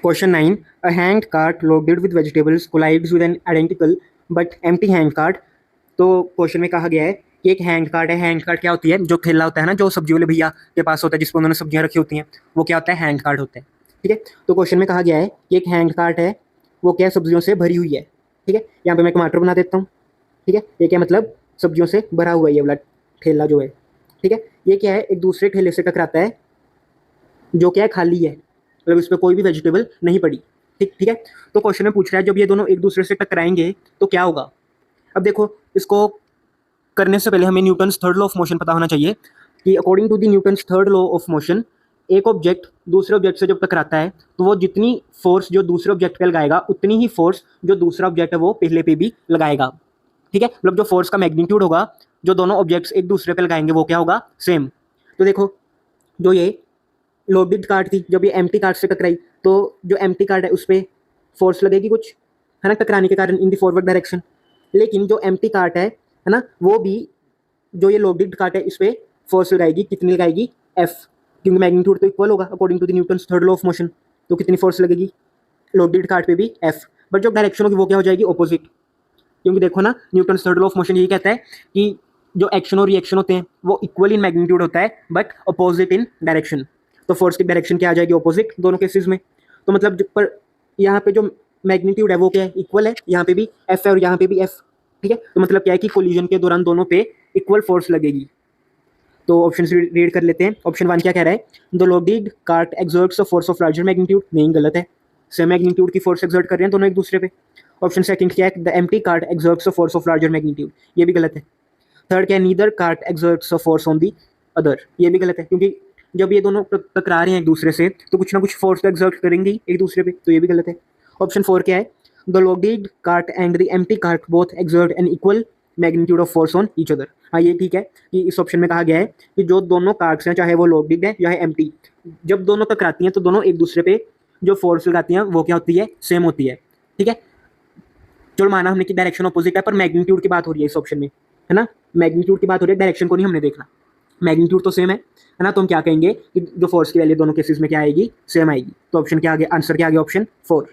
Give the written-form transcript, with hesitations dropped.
Question 9, a hand cart loaded with vegetables collides with an identical but empty hand cart. तो question में कहा गया है कि एक हैंड कार्ट है। हैंड कार्ट क्या होती है? जो ठेला होता है ना, जो सब्जी वाले भैया के पास होता है, जिसपे उन्होंने सब्जियां रखी होती हैं, वो क्या होता है? हैंड कार्ट होता है। ठीक है, तो क्वेश्चन में कहा गया है कि एक हैंड कार्ट है, वो क्या सब्जियों से भरी हुई है। ठीक है, यहाँ पे मैं टमाटर बना देता हूँ। ठीक है, ये क्या मतलब सब्जियों से भरा हुआ है ये वाला ठेला जो है। ठीक है, ये क्या है? एक दूसरे ठेले से टकराता है जो क्या है? खाली है, मतलब इस पर कोई भी वेजिटेबल नहीं पड़ी। ठीक ठीक है, तो क्वेश्चन में पूछ रहा है जब ये दोनों एक दूसरे से टकराएंगे तो क्या होगा। अब देखो, इसको करने से पहले हमें Newton's third law of motion पता होना चाहिए कि according to the Newton's third law of motion, एक ऑब्जेक्ट दूसरे ऑब्जेक्ट से जब टकराता है तो वो जितनी फोर्स जो दूसरे ऑब्जेक्ट पे लगाएगा उतनी ही फोर्स जो दूसरा ऑब्जेक्ट है वो पहले पे भी लगाएगा। ठीक है, मतलब जो फोर्स का मैग्नीट्यूड होगा जो दोनों ऑब्जेक्ट्स एक दूसरे पे लगाएंगे वो क्या होगा? सेम। तो देखो, जो ये लोडेड कार्ड थी, जब ये एम्प्टी कार्ड से टकराई तो जो एम्प्टी कार्ड है उस पर फोर्स लगेगी कुछ, है ना, टकराने के कारण इन दी फॉरवर्ड डायरेक्शन। लेकिन जो एम्प्टी कार्ड है ना, वो भी जो ये लोडेड कार्ड है इस पर फोर्स लगाएगी। कितनी लगाएगी? एफ, क्योंकि मैग्नीट्यूड तो इक्वल होगा according to the Newton's third law of motion. तो कितनी फोर्स लगेगी लोडेड कार्ड पे भी? एफ। बट जो डायरेक्शन होगी वो क्या हो जाएगी? ऑपोजिट। क्योंकि देखो ना, Newton's third law of motion यही कहता है कि जो एक्शन और रिएक्शन होते हैं वो इक्वल इन मैग्नीट्यूड होता है बट अपोजिट इन डायरेक्शन। तो फोर्स की डायरेक्शन क्या आ जाएगी? ऑपोजिट दोनों केसेस में। तो मतलब पर यहाँ पे जो मैग्नीट्यूड है वो क्या है? इक्वल है। यहाँ पे भी एफ है और यहाँ पे भी एफ। ठीक है, तो मतलब क्या है कि कोलिजन के दौरान दोनों पे इक्वल फोर्स लगेगी। तो ऑप्शन रीड कर लेते हैं। ऑप्शन 1 क्या कह रहा है? The loaded cart exerts a force of larger magnitude. नहीं, गलत है। सेम मैग्नीट्यूड की फोर्स एक्सर्ट कर रहे हैं दोनों एक दूसरे पे। ऑप्शन सेकंड क्या है? The empty cart exerts a force of larger magnitude. ये भी गलत है। थर्ड क्या है? Neither cart exerts a force on the other. ये भी गलत है, क्योंकि जब ये दोनों टकरा रहे हैं एक दूसरे से तो कुछ ना कुछ फोर्स तो एक्सर्ट करेंगे ही एक दूसरे पे। तो ये भी गलत है। ऑप्शन 4 क्या है? The loaded cart and the empty cart both exert an equal magnitude of force on each other. हाँ, ये ठीक है कि इस ऑप्शन में कहा गया है कि जो दोनों कार्ट्स हैं, चाहे वो लोडेड है या है एम्प्टी, जब दोनों टकराती हैं तो दोनों एक दूसरे पे जो फोर्स लगाती हैं वो क्या होती है? सेम होती है। ठीक है, चलो माना हमने कि डायरेक्शन अपोजिट है, पर मैग्नीट्यूड की बात हो रही है इस ऑप्शन में, है ना। मैग्नीट्यूड की बात हो रही है, डायरेक्शन को नहीं हमने देखना। मैग्नीट्यूड तो सेम है ना, तो हम क्या कहेंगे कि जो फोर्स की वैल्यू दोनों केसेस में क्या आएगी? सेम आएगी। तो ऑप्शन क्या आ गया? आंसर क्या आ गया? ऑप्शन 4।